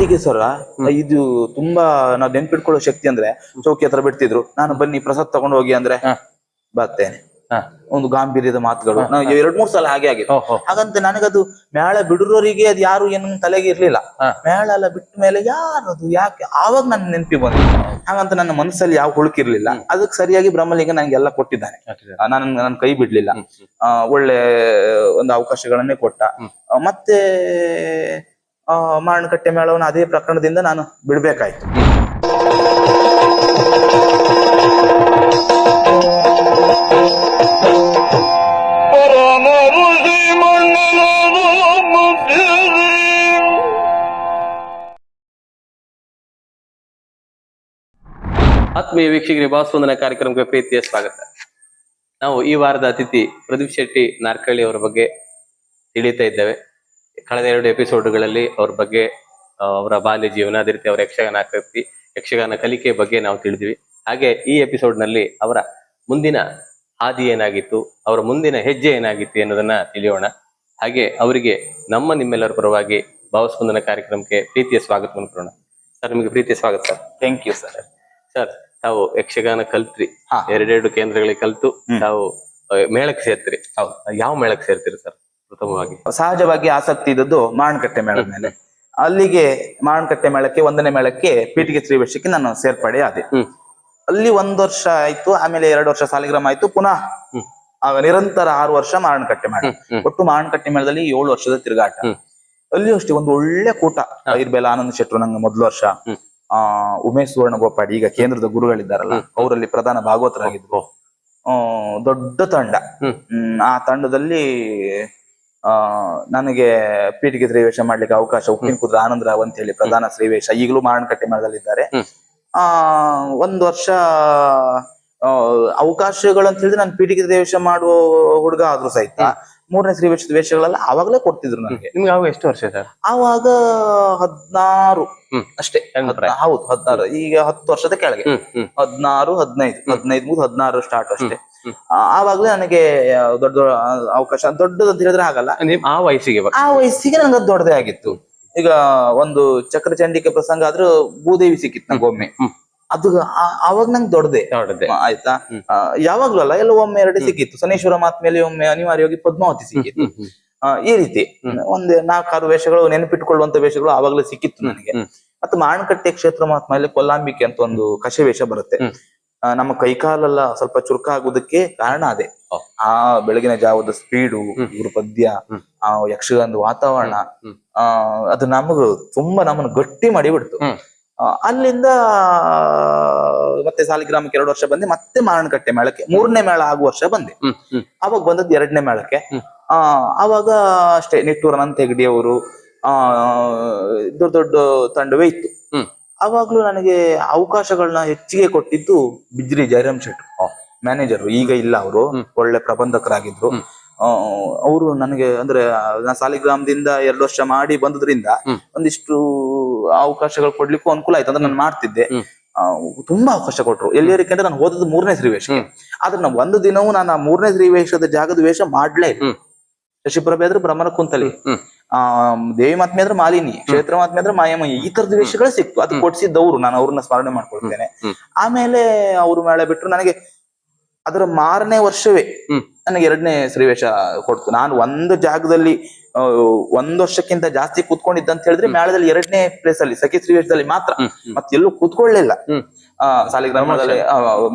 ಪೀಠಿಕೇಶ್ವರ ಇದು ತುಂಬಾ ನಾವ್ ನೆನ್ಪಿಟ್ಕೊಳ್ಳೋ ಶಕ್ತಿ ಅಂದ್ರೆ ಚೌಕಿ ಹತ್ರ ಬಿಡ್ತಿದ್ರು, ನಾನು ಬನ್ನಿ ಪ್ರಸಾದ್ ತಗೊಂಡು ಹೋಗಿ ಅಂದ್ರೆ ಬರ್ತೇನೆ. ಒಂದು ಗಾಂಭೀರ್ಯದ ಮಾತುಗಳು. ನಾವು 2-3 ಸಲ ಹಾಗೆ ಆಗಿತ್ತು. ಹಾಗಂತ ನನಗದು ಮೇಳ ಬಿಡುವವರಿಗೆ ಅದು ಯಾರು ಏನು ತಲೆಗೆ ಇರ್ಲಿಲ್ಲ. ಮೇಳ ಎಲ್ಲ ಬಿಟ್ಟ ಮೇಲೆ ಯಾರದು ಯಾಕೆ ಆವಾಗ ನನ್ ನೆನಪಿ ಬಂತು. ಹಾಗಂತ ನನ್ನ ಮನಸ್ಸಲ್ಲಿ ಯಾವ ಹುಳುಕಿರ್ಲಿಲ್ಲ. ಅದಕ್ಕೆ ಸರಿಯಾಗಿ ಬ್ರಹ್ಮಲಿಂಗ ನಂಗೆಲ್ಲ ಕೊಟ್ಟಿದ್ದಾನೆ. ನನ್ನ ಕೈ ಬಿಡ್ಲಿಲ್ಲ. ಒಳ್ಳೆ ಒಂದು ಅವಕಾಶಗಳನ್ನೇ ಕೊಟ್ಟ. ಮತ್ತೆ ಮಾರಣಕಟ್ಟೆ ಮೇಳವನ್ನು ಅದೇ ಪ್ರಕರಣದಿಂದ ನಾನು ಬಿಡ್ಬೇಕಾಯ್ತು. ಆತ್ಮೀಯ ವೀಕ್ಷಕರಿಗೆ ಭಾವಸ್ಪಂದನ ಕಾರ್ಯಕ್ರಮಕ್ಕೆ ಪ್ರೀತಿಯ ಸ್ವಾಗತ. ನಾವು ಈ ವಾರದ ಅತಿಥಿ ಪ್ರದೀಪ್ ಶೆಟ್ಟಿ ನಾರ್ಕಳ್ಳಿ ಅವರ ಬಗ್ಗೆ ತಿಳಿತಾ ಇದ್ದೇವೆ. ಕಳೆದ 2 ಎಪಿಸೋಡ್ಗಳಲ್ಲಿ ಅವ್ರ ಬಗ್ಗೆ, ಅವರ ಬಾಲ್ಯ ಜೀವನ, ಅದೇ ರೀತಿ ಅವರ ಯಕ್ಷಗಾನ ಕಲಿಕೆ ಬಗ್ಗೆ ನಾವು ತಿಳಿದ್ವಿ. ಹಾಗೆ ಈ ಎಪಿಸೋಡ್ ನಲ್ಲಿ ಅವರ ಮುಂದಿನ ಹಾದಿ ಏನಾಗಿತ್ತು, ಅವರ ಮುಂದಿನ ಹೆಜ್ಜೆ ಏನಾಗಿತ್ತು ಅನ್ನೋದನ್ನ ತಿಳಿಯೋಣ. ಹಾಗೆ ಅವರಿಗೆ ನಿಮ್ಮೆಲ್ಲರ ಪರವಾಗಿ ಭಾವಸ್ಪಂದನ ಕಾರ್ಯಕ್ರಮಕ್ಕೆ ಪ್ರೀತಿಯ ಸ್ವಾಗತವನ್ನು ಕೊಡೋಣ. ಸರ್, ನಿಮಗೆ ಪ್ರೀತಿಯ ಸ್ವಾಗತ sir. Thank you sir. Sir, ತಾವು ಯಕ್ಷಗಾನ ಕಲ್ತ್ರಿ, 2 ಕೇಂದ್ರಗಳಿಗೆ ಕಲ್ತು ತಾವು ಮೇಳಕ್ಕೆ ಸೇರ್ತೀರಿ. ಯಾವ ಮೇಳಕ್ಕೆ ಸೇರ್ತೀರಿ ಸರ್? ಪ್ರಥಮವಾಗಿ ಸಹಜವಾಗಿ ಆಸಕ್ತಿ ಇದ್ದದ್ದು ಮಾರಣಕಟ್ಟೆ ಮೇಳದ ಮೇಲೆ. ಅಲ್ಲಿಗೆ ಮಾರಣಕಟ್ಟೆ ಮೇಳಕ್ಕೆ 1ನೇ ಮೇಳಕ್ಕೆ ಪೀಠಿಕೆ ಶ್ರೀವೇಷಕ್ಕೆ ನಾನು ಸೇರ್ಪಡೆ ಆದೆ. ಅಲ್ಲಿ 1 ವರ್ಷ ಆಯ್ತು. ಆಮೇಲೆ 2 ವರ್ಷ ಸಾಲಿಗ್ರಾಮ ಆಯ್ತು. ಪುನಃ ನಿರಂತರ 6 ವರ್ಷ ಮಾರಣಕಟ್ಟೆ ಮೇಳ. ಒಟ್ಟು ಮಾರಣಕಟ್ಟೆ ಮೇಳದಲ್ಲಿ 7 ವರ್ಷದ ತಿರುಗಾಟ. ಅಲ್ಲಿಯೂ ಅಷ್ಟೇ ಒಂದು ಒಳ್ಳೆ ಕೂಟ. ಇರ್ಬೇಲ ಆನಂದ್ ಶೆಟ್ರು ನಂಗೆ ಮೊದಲ ವರ್ಷ, ಉಮೇಶ್ ಸುವರ್ಣ ಗೋಪಾಡಿ ಈಗ ಕೇಂದ್ರದ ಗುರುಗಳಿದ್ದಾರಲ್ಲ ಅವರಲ್ಲಿ ಪ್ರಧಾನ ಭಾಗವತರಾಗಿದ್ರು. ದೊಡ್ಡ ತಂಡ. ಆ ತಂಡದಲ್ಲಿ ನನಗೆ ಪೀಠಿಕೆ ಶ್ರೀವೇಷ ಮಾಡ್ಲಿಕ್ಕೆ ಅವಕಾಶ. ಉಪ್ಪಿನ ಕುದ್ರ ಆನಂದ್ ರಾವ್ ಅಂತ ಹೇಳಿ ಪ್ರಧಾನ ಶ್ರೀವೇಷ, ಈಗಲೂ ಮಾರಣಕಟ್ಟೆ ಮೇಳದಲ್ಲಿದ್ದಾರೆ. 1 ವರ್ಷ ಅವಕಾಶಗಳು ಅಂತ ಹೇಳಿದ್ರೆ ನಾನು ಪೀಠಿಕೆ ಶ್ರೀವೇಷ ಮಾಡುವ ಹುಡುಗ ಆದ್ರೂ ಸಹಿತ 3ನೇ ಶ್ರೀವೇಷದ ವೇಷಗಳೆಲ್ಲ ಆವಾಗಲೇ ಕೊಡ್ತಿದ್ರು ನನಗೆ. ನಿಮ್ಗೆ ಅವಾಗ ಎಷ್ಟು ವರ್ಷ ಸರ್? ಆವಾಗ 16 ಅಷ್ಟೇ. ಹೌದು, 16. ಈಗ 10 ವರ್ಷದ ಕೆಳಗೆ 16, 15 ಮುಗಿದು 16 ಸ್ಟಾರ್ಟ್ ಅಷ್ಟೇ. ಆವಾಗ್ಲೇ ನನಗೆ ದೊಡ್ಡ ಅವಕಾಶ. ದೊಡ್ಡದು ಅಂತ ಹೇಳಿದ್ರೆ ಆಗಲ್ಲ, ಆ ವಯಸ್ಸಿಗೆ ನನಗೆ ದೊಡ್ಡದೇ ಆಗಿತ್ತು. ಈಗ ಒಂದು ಚಕ್ರಚಂಡಿಕೆ ಪ್ರಸಂಗ ಆದ್ರೂ ಭೂದೇವಿ ಸಿಕ್ಕಿತ್ತು ನಂಗೊಮ್ಮೆ. ಅದು ಅವಾಗ ನಂಗೆ ದೊಡ್ಡದೆ ಆಯ್ತಾ. ಯಾವಾಗ್ಲೂ ಅಲ್ಲ, ಎಲ್ಲ ಒಮ್ಮೆ 2 ಸಿಕ್ಕಿತ್ತು. ಶನೇಶ್ವರ ಮಾತ್ಮೇಲೆ ಒಮ್ಮೆ ಅನಿವಾರ್ಯವಾಗಿ ಪದ್ಮಾವತಿ ಸಿಕ್ಕಿತ್ತು. ಈ ರೀತಿ ಒಂದ್ 4-6 ವೇಷಗಳು ನೆನಪಿಟ್ಟುಕೊಳ್ಳುವಂತ ವೇಷಗಳು ಆವಾಗ್ಲೇ ಸಿಕ್ಕಿತ್ತು ನನಗೆ. ಮತ್ತು ಮಾರಣಕಟ್ಟೆ ಕ್ಷೇತ್ರ ಮಹಾತ್ಮೇಲೆ ಕೊಲ್ಲಾಂಬಿಕೆ ಅಂತ ಒಂದು ಕಷೆ ವೇಷ ಬರುತ್ತೆ. ನಮ್ಮ ಕೈಕಾಲೆಲ್ಲ ಸ್ವಲ್ಪ ಚುರುಕ ಆಗುದಕ್ಕೆ ಕಾರಣ ಅದೇ. ಆ ಬೆಳಗಿನ ಜಾವದ ಸ್ಪೀಡು, ಇವ್ರ ಪದ್ಯ, ಆ ಯಕ್ಷಗಾನದ ವಾತಾವರಣ, ಅದು ನಮ್ಮನ್ನು ಗಟ್ಟಿ ಮಾಡಿಬಿಡ್ತು. ಅಲ್ಲಿಂದ ಮತ್ತೆ ಸಾಲಿಗ್ರಾಮಕ್ಕೆ 2 ವರ್ಷ ಬಂದೆ. ಮತ್ತೆ ಮಾರಣಕಟ್ಟೆ ಮೇಳಕ್ಕೆ 3ನೇ ಮೇಳ ಆಗುವ ವರ್ಷ ಬಂದೆ. ಅವಾಗ ಬಂದದ್ದು 2ನೇ ಮೇಳಕ್ಕೆ. ಅವಾಗ ಅಷ್ಟೇ ನಿಟ್ಟೂರ್ ಅನಂತ ಹೆಗಡೆ ಅವರು, ದೊಡ್ಡ ದೊಡ್ಡ ತಂಡವೇ ಇತ್ತು. ಅವಾಗ್ಲೂ ನನಗೆ ಅವಕಾಶಗಳನ್ನ ಹೆಚ್ಚಿಗೆ ಕೊಟ್ಟಿದ್ದು ಬಿಜ್ರಿ ಜಯರಾಮ್ ಶೆಟ್ರು, ಮ್ಯಾನೇಜರ್. ಈಗ ಇಲ್ಲ, ಅವರು ಒಳ್ಳೆ ಪ್ರಬಂಧಕರಾಗಿದ್ರು. ಅವರು ನನಗೆ ಅಂದ್ರೆ ನಾ ಸಾಲಿಗ್ರಾಮದಿಂದ 2 ವರ್ಷ ಮಾಡಿ ಬಂದದ್ರಿಂದ ಒಂದಿಷ್ಟು ಅವಕಾಶಗಳು ಕೊಡ್ಲಿಕ್ಕೂ ಅನುಕೂಲ ಆಯ್ತು. ಅಂದ್ರೆ ನಾನು ಮಾಡ್ತಿದ್ದೆ. ತುಂಬಾ ಅವಕಾಶ ಕೊಟ್ರು. ಎಲ್ಲಿವರೆಗೆ ಅಂದ್ರೆ ನಾನು ಹೋದದ್ದು 3ನೇ ಶ್ರೀವೇಷಕ್ಕೆ. ಆದ್ರೆ ನಾವು ಒಂದು ದಿನವೂ ನಾನು 3ನೇ ಶ್ರೀವೇಷದ ಜಾಗದ ವೇಷ ಮಾಡ್ಲೇ ಇಲ್ಲ. ಶಶಿಪ್ರಭೆ ಆದ್ರೆ ಭ್ರಮರ ಕುಂತಲಿ, ದೇವಿ ಮಾತ್ಮೆ ಅಂದ್ರೆ ಮಾಲಿನಿ, ಕ್ಷೇತ್ರ ಮಾತ್ಮೆ ಅಂದ್ರೆ ಮಾಯಮಯಿ, ಈ ತರದ ವೇಷಗಳೇ ಸಿಕ್ತು. ಅದು ಕೊಡ್ಸಿದ್ದವ್ರು, ನಾನು ಅವ್ರನ್ನ ಸ್ಮರಣೆ ಮಾಡ್ಕೊಳ್ತೇನೆ. ಆಮೇಲೆ ಅವ್ರು ಮೇಳ ಬಿಟ್ರು. ನನಗೆ ಅದರ ಮಾರನೇ ವರ್ಷವೇ ನನಗೆ 2ನೇ ಶ್ರೀವೇಷ ಕೊಡ್ತು. ನಾನು ಒಂದು ಜಾಗದಲ್ಲಿ 1 ವರ್ಷಕ್ಕಿಂತ ಜಾಸ್ತಿ ಕೂತ್ಕೊಂಡಿದ್ದ ಅಂತ ಹೇಳಿದ್ರೆ ಮೇಳದಲ್ಲಿ 2ನೇ ಪ್ಲೇಸ್ ಅಲ್ಲಿ ಸಖಿ ಶ್ರೀವೇಷದಲ್ಲಿ ಮಾತ್ರ. ಮತ್ತೆಲ್ಲೂ ಕೂತ್ಕೊಳ್ಳಿಲ್ಲ. ಸಾಲಿಗ್ರಾಮ ಮೇಳದಲ್ಲಿ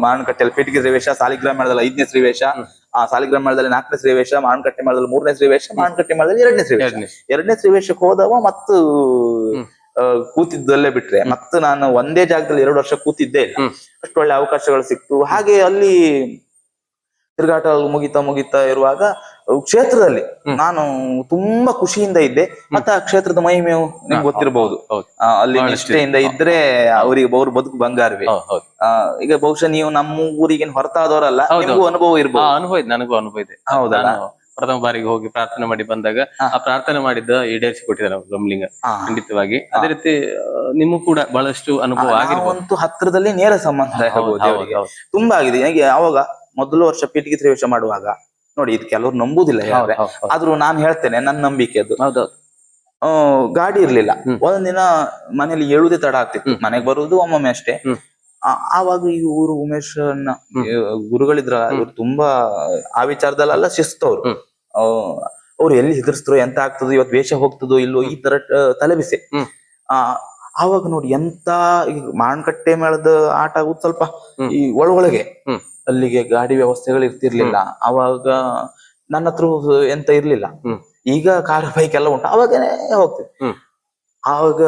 ಮಾರಣಕಟ್ಟೆಯಲ್ಲಿ ಪೀಠಿಕೆ ಶ್ರೀವೇಷ, ಸಾಲಿಗ್ರಾಮ ಮೇಳದಲ್ಲಿ 5ನೇ ಶ್ರೀವೇಷ, ಸಾಲಿಗ್ರಾಮ ಮೇಳದಲ್ಲಿ 4ನೇ ಶ್ರೀವೇಷ, ಮಾರಣಕಟ್ಟೆ ಮೇಳದಲ್ಲಿ 3ನೇ ಶ್ರೀವೇಷ, ಮಾರಣಕಟ್ಟೆ ಮೇಳದಲ್ಲಿ 2ನೇ ಶ್ರೀವೇಷ. 2ನೇ ಶ್ರೀವೇಷಕ್ಕೆ ಹೋದವ ಮತ್ತು ಕೂತಿದ್ದಲ್ಲೇ ಬಿಟ್ರೆ ಮತ್ತೆ ನಾನು ಒಂದೇ ಜಾಗದಲ್ಲಿ 2 ವರ್ಷ ಕೂತಿದ್ದೇ ಇಲ್ಲ. ಅಷ್ಟು ಒಳ್ಳೆ ಅವಕಾಶಗಳು ಸಿಕ್ತು. ಹಾಗೆ ಅಲ್ಲಿ ತಿರುಗಾಟ ಮುಗಿತಾ ಇರುವಾಗ ಕ್ಷೇತ್ರದಲ್ಲಿ ನಾನು ತುಂಬಾ ಖುಷಿಯಿಂದ ಇದ್ದೆ. ಮತ್ತೆ ಆ ಕ್ಷೇತ್ರದ ಮಹಿಮೆಯು ನಿಮ್ಗೆ ಗೊತ್ತಿರಬಹುದು. ಅಲ್ಲಿ ನಿಷ್ಠೆಯಿಂದ ಇದ್ರೆ ಅವರಿಗೆ ಅವ್ರ ಬದುಕು ಬಂಗಾರವೇ. ಈಗ ಬಹುಶಃ ನೀವು ನಮ್ಮ ಊರಿಗೆ ಹೊರತಾದವರಲ್ಲ, ನಿಮಗೂ ಅನುಭವ ಇರ್ಬೋದು. ನನಗೂ ಅನುಭವ ಇದೆ. ಹೌದಲ್ಲ? ಪ್ರಥಮ ಬಾರಿಗೆ ಹೋಗಿ ಪ್ರಾರ್ಥನೆ ಮಾಡಿ ಬಂದಾಗ ಆ ಪ್ರಾರ್ಥನೆ ಮಾಡಿದ್ದ ಈಡೇರಿಸಿ ಕೊಟ್ಟಿದ್ದಾರೆ ಬ್ರಹ್ಮಲಿಂಗ, ಖಂಡಿತವಾಗಿ. ಅದೇ ರೀತಿ ನಿಮಗೂ ಕೂಡ ಬಹಳಷ್ಟು ಅನುಭವ ಆಗಿರ್ಬೋದು. ಹತ್ರದಲ್ಲಿ ನೇರ ಸಂಬಂಧ ತುಂಬಾ ಆಗಿದೆ. ನನಗೆ ಅವಾಗ ಮೊದಲ ವರ್ಷ ಪೀಠಿಕೆ ಶ್ರೀವೇಷ ಮಾಡುವಾಗ ನೋಡಿ, ಇದು ಕೆಲವರು ನಂಬುದಿಲ್ಲ, ಆದ್ರೂ ನಾನು ಹೇಳ್ತೇನೆ ನನ್ನ ನಂಬಿಕೆ ಅದು. ಗಾಡಿ ಇರ್ಲಿಲ್ಲ. ಒಂದಿನ ಮನೇಲಿ ಏಳುದೇ ತಡ ಆಗ್ತಿತ್ತು, ಮನೆಗ್ ಬರುವುದು ಒಮ್ಮೊಮ್ಮೆ ಅಷ್ಟೇ. ಆವಾಗ ಈ ಊರು ಉಮೇಶ್ ಗುರುಗಳಿದ್ರ, ಇವ್ರು ತುಂಬಾ ಆ ವಿಚಾರದಲ್ಲೆಲ್ಲ ಶಿಸ್ತವ್ರು. ಅವ್ರು ಎಲ್ಲಿ ಹೆದರ್ಸ್ತರು, ಎಂತ ಆಗ್ತದೋ, ಇವತ್ತು ವೇಷ ಹೋಗ್ತದೋ ಇಲ್ಲೋ, ಈ ತರ ತಲೆ ಬಿಸಿ. ಆವಾಗ ನೋಡಿ ಎಂತ ಈಗ ಮಾಣಕಟ್ಟೆ ಮೇಳದ ಆಟ ಆಗುದು ಸ್ವಲ್ಪ ಈ ಒಳಗೆ, ಅಲ್ಲಿಗೆ ಗಾಡಿ ವ್ಯವಸ್ಥೆಗಳು ಇರ್ತಿರ್ಲಿಲ್ಲ. ಅವಾಗ ನನ್ನ ಹತ್ರ ಎಂತ ಇರ್ಲಿಲ್ಲ. ಈಗ ಕಾರ್ ಬೈಕ್ ಎಲ್ಲ ಉಂಟು, ಅವಾಗನೇ ಹೋಗ್ತೀವಿ. ಆವಾಗ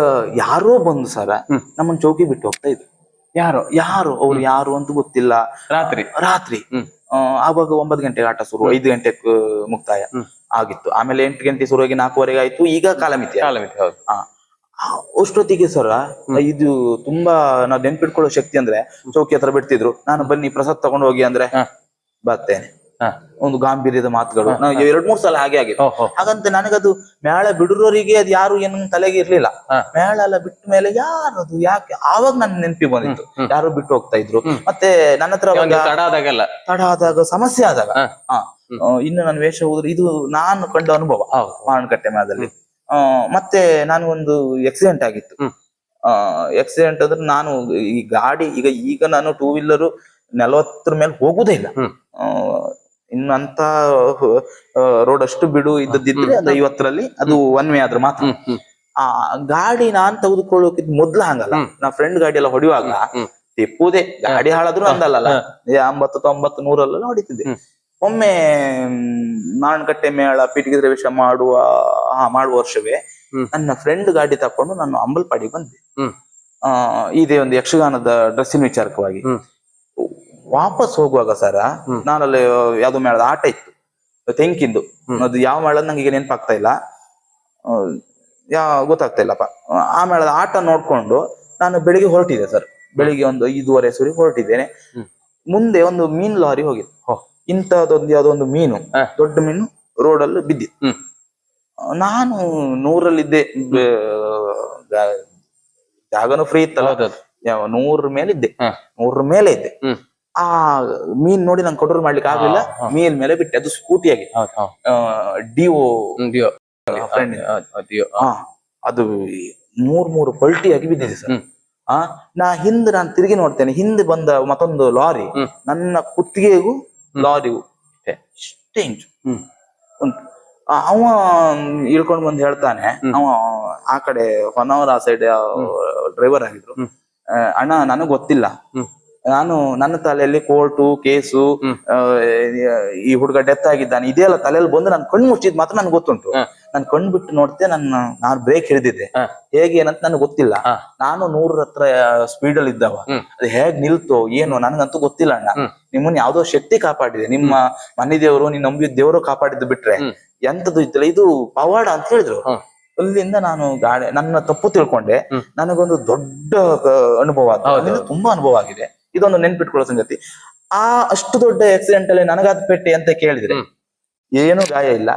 ಯಾರೋ ಬಂದು ಸರ ನಮ್ಮನ್ನ ಚೌಕಿ ಬಿಟ್ಟು ಹೋಗ್ತಾ ಇದ್ರು. ಯಾರು ಅವ್ರು ಯಾರು ಅಂತ ಗೊತ್ತಿಲ್ಲ. ರಾತ್ರಿ ಆವಾಗ 9 ಗಂಟೆಗೆ ಆಟ ಶುರು, 5 ಗಂಟೆಗೆ ಮುಕ್ತಾಯ ಆಗಿತ್ತು. ಆಮೇಲೆ 8 ಗಂಟೆ ಶುರುವಾಗಿ 4:15 ಆಯ್ತು. ಈಗ ಕಾಲಮಿತಿ. ಅಷ್ಟೊತ್ತಿಗೆ ಸರ ಇದು ತುಂಬಾ ನಾವ್ ನೆನ್ಪಿಟ್ಕೊಳ್ಳೋ ಶಕ್ತಿ ಅಂದ್ರೆ, ಚೌಕಿ ಹತ್ರ ಬಿಡ್ತಿದ್ರು, ನಾನು ಬನ್ನಿ ಪ್ರಸಾದ್ ತಗೊಂಡು ಹೋಗಿ ಅಂದ್ರೆ ಬರ್ತೇನೆ. ಒಂದು ಗಾಂಭೀರ್ಯದ ಮಾತುಗಳು. ನಾವು 2-3 ಸಲ ಹಾಗೆ ಆಗಿತ್ತು. ಹಾಗಂತ ನನಗದು ಮೇಳ ಬಿಡುವವರಿಗೆ ಅದು ಯಾರು ಏನು ತಲೆಗೆ ಇರ್ಲಿಲ್ಲ. ಮೇಳ ಎಲ್ಲ ಬಿಟ್ಟ ಮೇಲೆ ಯಾರದು ಯಾಕೆ ಆವಾಗ ನನ್ ನೆನಪಿ ಬಂದಿತ್ತು, ಯಾರು ಬಿಟ್ಟು ಹೋಗ್ತಾ ಇದ್ರು. ಮತ್ತೆ ನನ್ನ ಹತ್ರ ತಡ ಆದಾಗ ಸಮಸ್ಯೆ ಆದಾಗ ಇನ್ನು ನಾನು ವೇಷ ಹೋದ್ರೆ, ಇದು ನಾನು ಕಂಡ ಅನುಭವ ಮಾಣಕಟ್ಟೆ ಮೇಳದಲ್ಲಿ. ಮತ್ತೆ ನಾನು ಒಂದು ಆಕ್ಸಿಡೆಂಟ್ ಆಗಿತ್ತು. ಆಕ್ಸಿಡೆಂಟ್ ಅಂದ್ರೆ ನಾನು ಈ ಗಾಡಿ ಈಗ ನಾನು 2 ವೀಲರ್ 40 ಮೇಲೆ ಹೋಗುದೇ ಇಲ್ಲ. ಇನ್ನು ಅಂತ ರೋಡ್ ಅಷ್ಟು ಬಿಡು ಇದ್ದದಿದ್ರೆ ಅದು 50ರಲ್ಲಿ ಅದು 1 ವೇ ಆದ್ರೆ ಮಾತ್ರ. ಆ ಗಾಡಿ ನಾನ್ ತೆಗೆದುಕೊಳ್ಳೋಕಿದ್ ಮೊದ್ಲು ಹಂಗಲ್ಲ. ನಾ ಫ್ರೆಂಡ್ ಗಾಡಿ ಎಲ್ಲ ಹೊಡಿಯುವಾಗ ತೆಪ್ಪುದೇ, ಗಾಡಿ ಹಾಳಾದ್ರು ಅಂದಲ್ಲ, 80, 90, 100 ಹೊಡಿತಿದ್ದೆ. ಒಮ್ಮೆ ಮಾಣಕಟ್ಟೆ ಮೇಳ ಪಿಟಗಿದ್ರೆ ವೇಷ ಮಾಡುವ ವರ್ಷವೇ ನನ್ನ ಫ್ರೆಂಡ್ ಗಾಡಿ ತಕೊಂಡು ನಾನು ಅಂಬಲ್ಪಾಡಿ ಬಂದೆ. ಇದೇ ಒಂದು ಯಕ್ಷಗಾನದ ಡ್ರೆಸ್ಸಿನ ವಿಚಾರಕವಾಗಿ. ವಾಪಸ್ ಹೋಗುವಾಗ ಸರ ನಾನಲ್ಲಿ ಯಾವ್ದೋ ಮೇಳದ ಆಟ ಇತ್ತು, ತೆಂಕಿಂದು. ಅದು ಯಾವ ಮೇಳ ನಂಗೆ ಈಗ ನೆನಪಾಗ್ತಾ ಇಲ್ಲ, ಗೊತ್ತಾಗ್ತಾ ಇಲ್ಲಪ್ಪ. ಆ ಮೇಳದ ಆಟ ನೋಡ್ಕೊಂಡು ನಾನು ಬೆಳಿಗ್ಗೆ ಹೊರಟಿದ್ದೆ ಸರ್. ಬೆಳಿಗ್ಗೆ ಒಂದು 5:30 ಸುರಿ ಹೊರಟಿದ್ದೇನೆ. ಮುಂದೆ ಒಂದು ಮೀನ್ ಲಾರಿ ಹೋಗಿತ್ತು. ಇಂಥದೊಂದು ಯಾವ್ದೊಂದು ಮೀನು, ದೊಡ್ಡ ಮೀನು ರೋಡಲ್ಲಿ ಬಿದ್ದಿತ್ತು. ನಾನು 100ರಲ್ಲಿದ್ದೆ, ಜಾಗನೂ ಫ್ರೀ ಇತ್ತಲ್ಲ, 100 ಮೇಲೆ ಇದ್ದೆ. 100 ಮೇಲೆ ಇದ್ದೆ. ಆ ಮೀನ್ ನೋಡಿ ನಂಗೆ ಕಂಟ್ರೋಲ್ ಮಾಡ್ಲಿಕ್ಕೆ ಆಗ್ಲಿಲ್ಲ, ಮೀನ್ ಮೇಲೆ ಬಿಟ್ಟೆ. ಅದು ಸ್ಕೂಟಿ ಆಗಿ ಡಿಒ ಫ್ರೆಂಡ್, ಅದು 3 ಪಲ್ಟಿಯಾಗಿ ಬಿದ್ದಿದೆ ಸರ್. ನಾನು ತಿರುಗಿ ನೋಡ್ತೇನೆ, ಹಿಂದೆ ಬಂದ ಮತ್ತೊಂದು ಲಾರಿ ನನ್ನ ಕುತ್ತಿಗೆಗೂ ಲಾರಿಗೂ ಇಷ್ಟೇ ಇಂಚು ಉಂಟು. ಅವ ಇಳ್ಕೊಂಡ್ ಬಂದು ಹೇಳ್ತಾನೆ, ಅವ ಆ ಕಡೆ ಹೊನ್ನಾವರ ಆ ಸೈಡ್ ಡ್ರೈವರ್ ಆಗಿದ್ರು. ಅಣ್ಣ ನನಗ್ ಗೊತ್ತಿಲ್ಲ, ನನ್ನ ತಲೆಯಲ್ಲಿ ಕೋರ್ಟು ಕೇಸು, ಈ ಹುಡುಗ ಡೆತ್ ಆಗಿದ್ದಾನೆ, ಇದೆಲ್ಲ ತಲೆಯಲ್ಲಿ ಬಂದು ನಾನು ಕಣ್ಣು ಮುಚ್ಚಿದ್ ಮಾತ್ರ ನನ್ಗೆ ಗೊತ್ತುಂಟು. ನಾನು ಕಣ್ಣು ಬಿಟ್ಟು ನೋಡ್ತೆ, ನಾನು ಬ್ರೇಕ್ ಹಿಡಿದಿದ್ದೆ, ಹೇಗೆ ಏನಂತ ನನಗೆ ಗೊತ್ತಿಲ್ಲ. ನಾನು 100 ಹತ್ರ ಸ್ಪೀಡ್ ಅಲ್ಲಿ ಇದ್ದವ, ಅದು ಹೇಗ್ ನಿಲ್ತೋ ಏನೋ ನನಗಂತೂ ಗೊತ್ತಿಲ್ಲ ಅಣ್ಣ. ನಿಮ್ಮನ್ನ ಯಾವ್ದೋ ಶಕ್ತಿ ಕಾಪಾಡಿದೆ, ನಿಮ್ಮ ಮನೆ ದೇವರು, ನೀನ್ ನಂಬಿದ ದೇವರು ಕಾಪಾಡಿದ್ದು ಬಿಟ್ರೆ ಎಂತದ್ದು ಇತ್ತಿಲ್ಲ, ಇದು ಪವಾಡ ಅಂತ ಹೇಳಿದ್ರು. ಅಲ್ಲಿಂದ ನಾನು ನನ್ನ ತಪ್ಪು ತಿಳ್ಕೊಂಡೆ. ನನಗೊಂದು ದೊಡ್ಡ ಅನುಭವ ಆಗಿದೆ, ತುಂಬಾ ಅನುಭವ ಆಗಿದೆ. ಇದೊಂದು ನೆನ್ಪಿಟ್ಕೊಳ್ಳೋ ಸಂಗತಿ. ಅಷ್ಟು ದೊಡ್ಡ ಆಕ್ಸಿಡೆಂಟ್ ಅಲ್ಲಿ ನನಗಾದ ಪೆಟ್ಟೆ ಅಂತ ಕೇಳಿದ್ರೆ ಏನು ಗಾಯ ಇಲ್ಲ.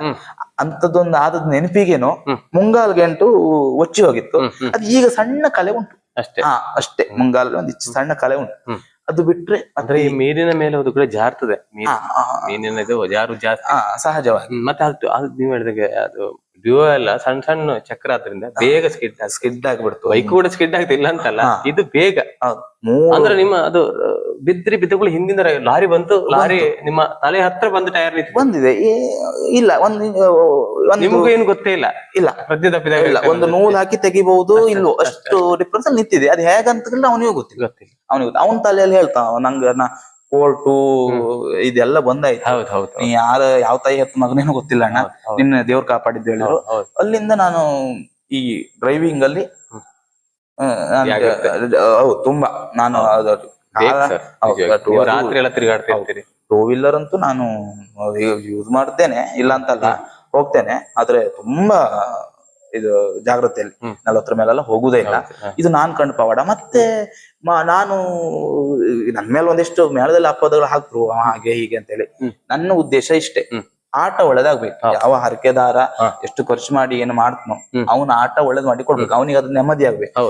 ಅಂತದೊಂದು ಆದದ್ ನೆನಪಿಗೇನೋ ಮುಂಗಾಲ್ ಗಂಟು ಒಚ್ಚಿ ಹೋಗಿತ್ತು. ಅದು ಈಗ ಸಣ್ಣ ಕಲೆ ಉಂಟು ಅಷ್ಟೇ. ಮುಂಗಾಲ್ ಒಂದು ಸಣ್ಣ ಕಲೆ ಉಂಟು, ಅದು ಬಿಟ್ರೆ. ಅಂದ್ರೆ ಈ ನೀರಿನ ಮೇಲೆ ಅದು ಕೂಡ ಜಾರ್ತದೆ, ಮೀನಿನ ಜಾರು ಜಾಸ್ತಿ ಸಹಜವಾಗಿ. ಮತ್ತೆ ಅದು ನೀವು ಹೇಳಿದಾಗ ಅದು ಡ್ಯೂ ಎಲ್ಲ ಸಣ್ಣ ಸಣ್ಣ ಚಕ್ರ ಆದ್ರಿಂದ ಬೇಗ ಸ್ಕಿಡ್ ಆಗ್ಬಿಡ್ತು. ಬೈಕ್ ಕೂಡ ಸ್ಕಿಡ್ ಆಗ್ತಿಲ್ಲ ಅಂತಲ್ಲ, ಇದು ಬೇಗ. ಅಂದ್ರೆ ನಿಮ್ಮ ಅದು ಬಿದ್ದಗಳು ಹಿಂದಿಂದ ಲಾರಿ ಬಂತು, ಲಾರಿ ನಿಮ್ಮ ತಲೆ ಹತ್ರ ಬಂದು ಟೈರ್ ಬಂದಿದೆ. ಇಲ್ಲ ನಿಮ್ಗೂ ಏನು ಗೊತ್ತೇ ಇಲ್ಲ. ಪ್ರತಿ ತಪ್ಪಿದಾಗ ಇಲ್ಲ, ಒಂದು ನೂಲ್ ಹಾಕಿ ತೆಗಿಬಹುದು ಇಲ್ಲೋ ಅಷ್ಟು ಡಿಫ್ರೆನ್ಸ್ ಅಲ್ಲಿ ನಿಂತಿದೆ. ಅದು ಹೇಗಂತ ಅವನಿಗೂ ಗೊತ್ತಿಲ್ಲ. ಅವನ ತಲೆಯಲ್ಲಿ ಹೇಳ್ತಾವ, ನಂಗೆ ಕೋರ್ಟು ಇದೆಲ್ಲ ಬಂದಾಯ್ತು, ನೀ ಯಾವ ತಾಯಿ ಹೆತ್ತ ಮಗನೇನು ಗೊತ್ತಿಲ್ಲ ಅಣ್ಣ, ನಿನ್ನ ದೇವ್ರು ಕಾಪಾಡಿದ್ದು ಹೇಳಿದ್ರು. ಅಲ್ಲಿಂದ ನಾನು ಈ ಡ್ರೈವಿಂಗ್ ಅಲ್ಲಿ ತುಂಬಾ ನಾನು ರಾತ್ರಿ ಎಲ್ಲ ತಿರುಗಾಡ್ತಿರ್ತೀರಿ. 2 ವೀಲರ್ ಅಂತೂ ನಾನು ಯೂಸ್ ಮಾಡ್ತೇನೆ, ಇಲ್ಲ ಅಂತಲ್ಲ, ಹೋಗ್ತೇನೆ. ಆದ್ರೆ ತುಂಬಾ ಇದು ಜಾಗ್ರತೆಯಲ್ಲಿ 40 ಮೇಲೆಲ್ಲ ಹೋಗುದೇ ಇಲ್ಲ. ಇದು ನಾನ್ ಕಂಡು ಪವಾಡ. ಮತ್ತೆ ನಾನು ನನ್ ಮೇಲೆ ಒಂದಿಷ್ಟು ಮೇಳದಲ್ಲಿ ಅಪವಾದಗಳು ಹಾಕ್ರು, ಹಾಗೆ ಹೀಗೆ ಅಂತ ಹೇಳಿ. ನನ್ನ ಉದ್ದೇಶ ಇಷ್ಟೇ, ಆಟ ಒಳ್ಳೇದಾಗ್ಬೇಕು. ಯಾವ ಹರಕೆದಾರ ಎಷ್ಟು ಖರ್ಚು ಮಾಡಿ ಏನು ಮಾಡ್ತಾನೋ ಅವನ ಆಟ ಒಳ್ಳೇದ್ ಮಾಡಿ ಕೊಡ್ಬೇಕು. ಅವನಿಗೆ ಅದು ನೆಮ್ಮದಿ ಆಗ್ಬೇಕು.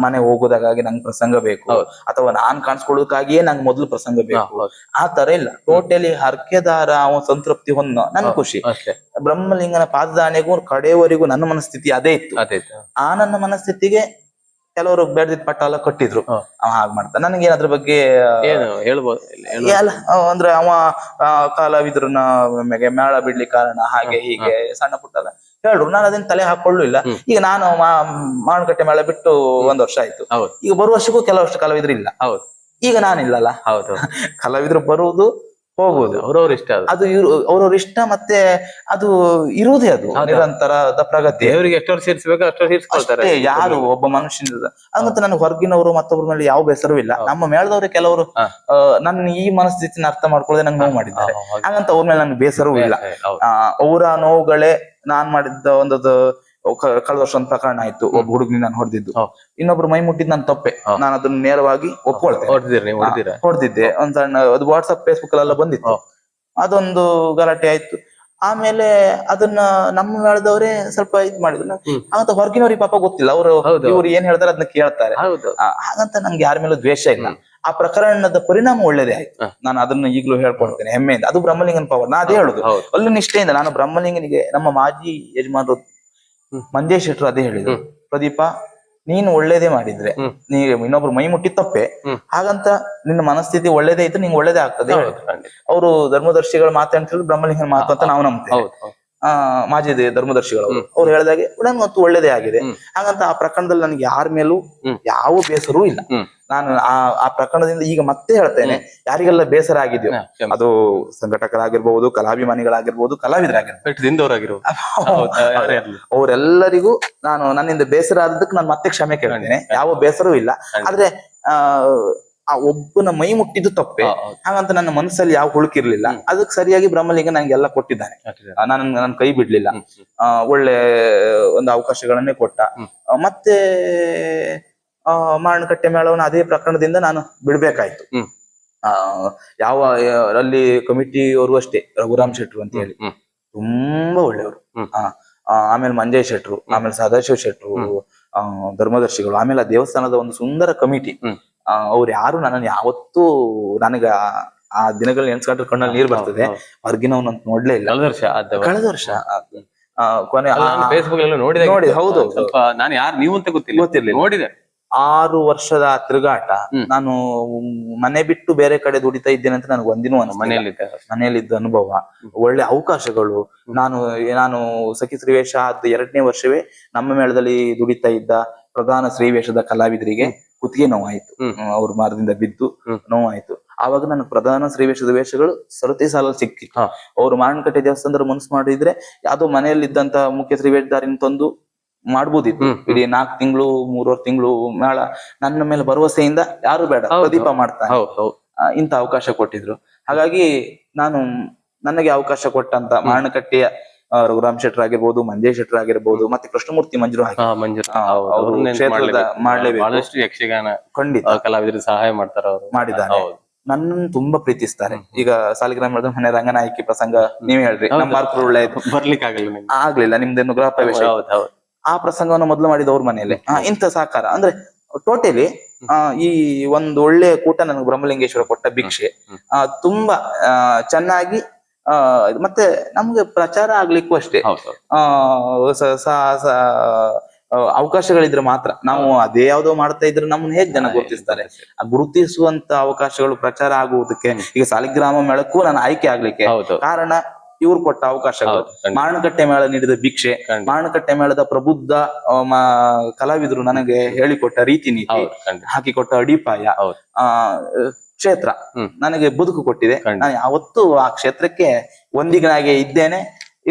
ಮನೆ ಹೋಗೋದಾಗಿ ನಂಗೆ ಪ್ರಸಂಗ ಬೇಕು, ಅಥವಾ ನಾನ್ ಕಾಣಿಸ್ಕೊಳ್ಳೋದಕ್ಕಾಗಿಯೇ ನಂಗೆ ಮೊದಲು ಪ್ರಸಂಗ ಬೇಕು, ಆ ತರ ಇಲ್ಲ. ಟೋಟಲಿ ಹರಕೆದಾರ ಅವನ ಸಂತೃಪ್ತಿ ಹೊಂದ ನನ್ ಖುಷಿ. ಬ್ರಹ್ಮಲಿಂಗನ ಪಾದದಾಣೆಗೂ ಕಡೆಯವರೆಗೂ ನನ್ನ ಮನಸ್ಥಿತಿ ಅದೇ ಇತ್ತು. ಆ ನನ್ನ ಮನಸ್ಥಿತಿಗೆ ಕೆಲವರು ಬೆಳೆದಿದ್ದ ಪಟ್ಟ ಎಲ್ಲ ಕಟ್ಟಿದ್ರು. ಅವ ಹಾಗೆ ಮಾಡ್ತಾನೆ. ನನಗೆ ಅದ್ರ ಬಗ್ಗೆ ಹೇಳ್ಬೋದು ಅಂದ್ರೆ ಅವ ಕಲಾವಿದ್ರನ್ನ ಮೇಳ ಬಿಡ್ಲಿಕ್ಕೆ ಕಾರಣ ಹಾಗೆ ಹೀಗೆ ಸಣ್ಣ ಪುಟ್ಟ ಎಲ್ಲ ಹೇಳ್ರು. ನಾನು ಅದನ್ನ ತಲೆ ಹಾಕೊಳ್ಳು ಇಲ್ಲ. ಈಗ ನಾನು ಮಾರುಕಟ್ಟೆ ಮೇಳ ಬಿಟ್ಟು 1 ವರ್ಷ ಆಯ್ತು. ಈಗ ಬರುವ ವರ್ಷಕ್ಕೂ ಕೆಲವಷ್ಟು ಕಲಾವಿದ್ರು ಇಲ್ಲ. ಈಗ ನಾನಿಲ್ಲಲ್ಲ. ಕಲಾವಿದ್ರು ಬರುವುದು ಹೋಗುದು ಅವ್ರವ್ರ ಇಷ್ಟ. ಅದು ಅವ್ರವ್ರ ಇಷ್ಟ. ಮತ್ತೆ ಅದು ಇರುವುದೇ ಅದು ನಿರಂತರದ ಪ್ರಗತಿ. ದೇವರಿಗೆ ಎಷ್ಟು ವರ್ಷ ಇರಿಸಬೇಕು ಅಷ್ಟು ವರ್ಷ ಇರಿಸ್ಕೊಳ್ತಾರೆ. ಯಾರು ಒಬ್ಬ ಮನುಷ್ಯನಿಂದ ಹಂಗಂತ ನನಗೆ ಹೊರಗಿನವರು ಮತ್ತೊಬ್ಬರ ಮೇಲೆ ಯಾವ ಬೇಸರವೂ ಇಲ್ಲ. ನಮ್ಮ ಮೇಳದವ್ರೆ ಕೆಲವರು ನನ್ನ ಈ ಮನಸ್ಥಿತಿನ ಅರ್ಥ ಮಾಡ್ಕೊಳ್ಳದೆ ನಂಗೆ ನೋವು ಮಾಡಿದ್ದಾರೆ. ಹಾಗಂತ ಅವ್ರ ಮೇಲೆ ನನ್ಗೆ ಬೇಸರವೂ ಇಲ್ಲ. ಅವರ ನೋವುಗಳೇ ನಾನ್ ಮಾಡಿದ್ದ ಒಂದದು ಕಳೆದ ವರ್ಷ ಒಂದು ಪ್ರಕರಣ ಆಯ್ತು. ಒಬ್ಬ ಹುಡುಗನಿ ನಾನು ಹೊಡೆದಿದ್ದು, ಇನ್ನೊಬ್ರು ಮೈ ಮುಟ್ಟಿದ್ ನನ್ ತಪ್ಪೆ. ನಾನು ಅದನ್ನ ನೇರವಾಗಿ ಒಪ್ಕೊಳ್ತೇನೆ. ಹೊಡೆದಿದ್ದೆ. ಒಂದ್ ಸಣ್ಣ ಅದು ವಾಟ್ಸಪ್ ಫೇಸ್ಬುಕ್ ಅಲ್ಲೆಲ್ಲ ಬಂದಿತ್ತು. ಅದೊಂದು ಗಲಾಟೆ ಆಯ್ತು. ಆಮೇಲೆ ಅದನ್ನ ನಮ್ಮ ಮೇಳದವರೇ ಸ್ವಲ್ಪ ಇದ್ ಮಾಡಿದ್ರು. ಹಾಗಂತ ಹೊರಗಿನವ್ರಿಗೆ ಪಾಪ ಗೊತ್ತಿಲ್ಲ, ಅವ್ರು ಇವ್ರು ಏನ್ ಹೇಳ್ತಾರೆ ಅದನ್ನ ಕೇಳ್ತಾರೆ. ಹಾಗಂತ ನಂಗೆ ಯಾರ ಮೇಲೂ ದ್ವೇಷ ಇಲ್ಲ. ಆ ಪ್ರಕರಣದ ಪರಿಣಾಮ ಒಳ್ಳೇದೇ ಆಯ್ತು. ನಾನು ಅದನ್ನ ಈಗಲೂ ಹೇಳ್ಕೊಡ್ತೇನೆ ಹೆಮ್ಮೆಯಿಂದ. ಅದು ಬ್ರಹ್ಮಲಿಂಗನ ಪವರ್. ನಾ ಅದೇ ಹೇಳುದು ಅಲ್ಲಿ ನಿಷ್ಠೆಯಿಂದ. ನಾನು ಬ್ರಹ್ಮಲಿಂಗನಿಗೆ ನಮ್ಮ ಮಾಜಿ ಯಜಮಾನರು ಮಂಜೇಶ್ ಶೆಟ್ರು ಅದೇ ಹೇಳಿದ್ರು, ಪ್ರದೀಪ ನೀನು ಒಳ್ಳೇದೇ ಮಾಡಿದ್ರೆ, ನೀ ಇನ್ನೊಬ್ರು ಮೈ ಮುಟ್ಟಿ ತಪ್ಪೆ, ಹಾಗಂತ ನಿನ್ನ ಮನಸ್ಥಿತಿ ಒಳ್ಳೇದೇ ಇದ್ರೆ ನಿಂಗೆ ಒಳ್ಳೇದೇ ಆಗ್ತದೆ. ಅವರು ಧರ್ಮದರ್ಶಿಗಳ ಮಾತು ಅಂತ ಹೇಳಿದ್ರು, ಬ್ರಹ್ಮಲಿಂಗನ ಮಾತು ಅಂತ ನಾವು ನಂಬ್ತೇವೆ. ಮಾಜಿ ಧರ್ಮದರ್ಶಿಗಳು ಅವ್ರು ಹೇಳಿದಾಗೆ ನನ್ಗಂತೂ ಒಳ್ಳೇದೇ ಆಗಿದೆ. ಹಾಗಂತ ಆ ಪ್ರಕರಣದಲ್ಲಿ ನನಗೆ ಯಾರ ಮೇಲೂ ಯಾವ ಬೇಸರೂ ಇಲ್ಲ. ನಾನು ಆ ಪ್ರಕರಣದಿಂದ ಈಗ ಮತ್ತೆ ಹೇಳ್ತೇನೆ, ಯಾರಿಗೆಲ್ಲ ಬೇಸರ ಆಗಿದೆಯೋ, ಅದು ಸಂಘಟಕರಾಗಿರ್ಬಹುದು, ಕಲಾಭಿಮಾನಿಗಳಾಗಿರ್ಬಹುದು, ಕಲಾವಿದರಾಗಿರ್ಬಹುದು, ಅವರೆಲ್ಲರಿಗೂ ನಾನು ನನ್ನಿಂದ ಬೇಸರ ಆದದಕ್ಕೆ ನಾನು ಮತ್ತೆ ಕ್ಷಮೆ ಕೇಳ್ತೇನೆ. ಯಾವ ಬೇಸರವೂ ಇಲ್ಲ. ಆದ್ರೆ ಆ ಒಬ್ಬನ ಮೈ ಮುಟ್ಟಿದ್ದು ತಪ್ಪೆ. ಹಾಗಂತ ನನ್ನ ಮನಸ್ಸಲ್ಲಿ ಯಾವ ಹುಳುಕಿರ್ಲಿಲ್ಲ. ಅದಕ್ಕೆ ಸರಿಯಾಗಿ ಬ್ರಹ್ಮಲಿಂಗ ನಂಗೆಲ್ಲ ಕೊಟ್ಟಿದ್ದಾನೆ. ನನ್ನ ಕೈ ಬಿಡ್ಲಿಲ್ಲ. ಒಳ್ಳೆ ಒಂದು ಅವಕಾಶಗಳನ್ನೇ ಕೊಟ್ಟ. ಮತ್ತೆ ಮಾರಣಕಟ್ಟೆ ಮೇಳವನ್ನ ಅದೇ ಪ್ರಕರಣದಿಂದ ನಾನು ಬಿಡ್ಬೇಕಾಯ್ತು. ಯಾವ ಅಲ್ಲಿ ಕಮಿಟಿ ಅವರು ಅಷ್ಟೇ, ರಘುರಾಮ್ ಶೆಟ್ರು ಅಂತ ಹೇಳಿ ತುಂಬಾ ಒಳ್ಳೆಯವರು. ಆಮೇಲೆ ಮಂಜಯ್ ಶೆಟ್ರು, ಆಮೇಲೆ ಸದಾಶಿವ ಶೆಟ್ರು, ಧರ್ಮದರ್ಶಿಗಳು, ಆಮೇಲೆ ಆ ದೇವಸ್ಥಾನದ ಒಂದು ಸುಂದರ ಕಮಿಟಿ. ಅವ್ರು ಯಾರು ನನ್ನನ್ನು ಯಾವತ್ತೂ, ನನಗ ಆ ದಿನಗಳು ನೆನ್ಸ್ಕೊಂಡ್ರೆ ಕಣ್ಣಲ್ಲಿ ನೀರು ಬರ್ತದೆ. ಹೊರಗಿನವನಂತ ನೋಡ್ಲೇ ಇಲ್ಲ. ಕಳೆದ ವರ್ಷ ಕೊನೆ ಫೇಸ್ಬುಕ್ ನೋಡಿ. ಹೌದು, ನಾನು ಯಾರು ನೀವು ಅಂತ ಗೊತ್ತಿರ್ಲಿಲ್ಲ. ನೋಡಿದೆ 6 ವರ್ಷದ ತಿರುಗಾಟ. ನಾನು ಮನೆ ಬಿಟ್ಟು ಬೇರೆ ಕಡೆ ದುಡಿತಾ ಇದ್ದೇನೆ ಅಂತ ನನಗೆ ಒಂದಿನೂ ಮನೆಯಲ್ಲಿದ್ದ ಅನುಭವ, ಒಳ್ಳೆ ಅವಕಾಶಗಳು. ನಾನು ಸಖಿ ಶ್ರೀವೇಷ ಆದ 2ನೇ ವರ್ಷವೇ ನಮ್ಮ ಮೇಳದಲ್ಲಿ ದುಡಿತಾ ಇದ್ದ ಪ್ರಧಾನ ಶ್ರೀವೇಷದ ಕಲಾವಿದರಿಗೆ ಕುತ್ತಿಗೆ ನೋವಾಯ್ತು. ಅವ್ರ ಮಾರದಿಂದ ಬಿದ್ದು ನೋವಾಯ್ತು. ಆವಾಗ ನನಗೆ ಪ್ರಧಾನ ಶ್ರೀವೇಷದ ವೇಷಗಳು ಸರತಿ ಸಾಲಲ್ಲಿ ಸಿಕ್ಕಿತ್ತು. ಅವ್ರು ಮಾರಣಕಟ್ಟೆ ದೇವಸ್ಥಾನದ ಮನಸ್ಸು ಮಾಡಿದ್ರೆ ಯಾವ್ದೋ ಮನೆಯಲ್ಲಿದ್ದಂತ ಮುಖ್ಯ ಶ್ರೀವೇಷದಾರಿನ ತಂದು ಮಾಡ್ಬೋದಿತ್ತು. ಇಡೀ 4 ತಿಂಗಳು 3 ತಿಂಗಳು ಮೇಳ ನನ್ನ ಮೇಲೆ ಭರವಸೆಯಿಂದ ಯಾರು ಬೇಡ ಪ್ರದೀಪ ಮಾಡ್ತಾನೆ ಇಂತ ಅವಕಾಶ ಕೊಟ್ಟಿದ್ರು. ಹಾಗಾಗಿ ನನಗೆ ಅವಕಾಶ ಕೊಟ್ಟಂತ ಮಾರಣಕಟ್ಟೆಯ ರಘುರಾಮ್ ಶೆಟ್ರ್ ಆಗಿರ್ಬೋದು, ಮಂಜಯ್ ಶೆಟ್ರ್ ಆಗಿರ್ಬೋದು, ಮತ್ತೆ ಕೃಷ್ಣಮೂರ್ತಿ ಮಂಜರು ಕ್ಷೇತ್ರದ ಮಾಡ್ಲೇಬೇಕು. ಯಕ್ಷಗಾನ ಖಂಡಿತ ಕಲಾವಿದರಿಗೆ ಸಹಾಯ ಮಾಡಿದ್ದಾರೆ. ನನ್ನನ್ನು ತುಂಬಾ ಪ್ರೀತಿಸ್ತಾರೆ. ಈಗ ಸಾಲಿಗ್ರಾಮ ಮೇಳದ ಮನೆ ರಂಗನಾಯಕಿ ಪ್ರಸಂಗ ನೀವ್ ಹೇಳ್ರಿ, ನಮ್ಮ ಮಾರ್ಪುರ ಬರ್ಲಿಕ್ಕೆ ಆಗ್ಲಿಲ್ಲ, ನಿಮ್ದೇನು ಗೃಹ ಪ್ರವೇಶ. ಆ ಪ್ರಸಂಗವನ್ನು ಮೊದಲು ಮಾಡಿದವ್ರ ಮನೆಯಲ್ಲೇ. ಇಂಥ ಸಹಕಾರ ಅಂದ್ರೆ ಟೋಟಲಿ ಈ ಒಂದು ಒಳ್ಳೆ ಕೂಟ ನನಗೆ ಬ್ರಹ್ಮಲಿಂಗೇಶ್ವರ ಕೊಟ್ಟ ಭಿಕ್ಷೆ. ತುಂಬಾ ಚೆನ್ನಾಗಿ ಮತ್ತೆ ನಮ್ಗೆ ಪ್ರಚಾರ ಆಗ್ಲಿಕ್ಕೂ ಅಷ್ಟೇ ಅವಕಾಶಗಳಿದ್ರೆ ಮಾತ್ರ. ನಾವು ಅದೇ ಯಾವ್ದೋ ಮಾಡ್ತಾ ಇದ್ರೆ ನಮ್ಮನ್ನ ಹೇಗ್ ಜನ ಗುರುತಿಸ್ತಾರೆ? ಆ ಗುರುತಿಸುವಂತ ಅವಕಾಶಗಳು ಪ್ರಚಾರ ಆಗುವುದಕ್ಕೆ, ಈಗ ಸಾಲಿಗ್ರಾಮ ಮೇಳಕ್ಕೂ ನಾನು ಆಯ್ಕೆ ಆಗ್ಲಿಕ್ಕೆ ಕಾರಣ ಇವ್ರು ಕೊಟ್ಟ ಅವಕಾಶಗಳು. ಮಾರಣಕಟ್ಟೆ ಮೇಳ ನೀಡಿದ ಭಿಕ್ಷೆ, ಮಾರಣಕಟ್ಟೆ ಮೇಳದ ಪ್ರಬುದ್ಧ ಕಲಾವಿದರು ನನಗೆ ಹೇಳಿಕೊಟ್ಟ ರೀತಿ ನೀತಿ, ಹಾಕಿಕೊಟ್ಟ ಅಡಿಪಾಯ, ಕ್ಷೇತ್ರ ನನಗೆ ಬದುಕು ಕೊಟ್ಟಿದೆ. ನಾನು ಯಾವತ್ತೂ ಆ ಕ್ಷೇತ್ರಕ್ಕೆ ಒಂದಿಗನಾಗೆ ಇದ್ದೇನೆ,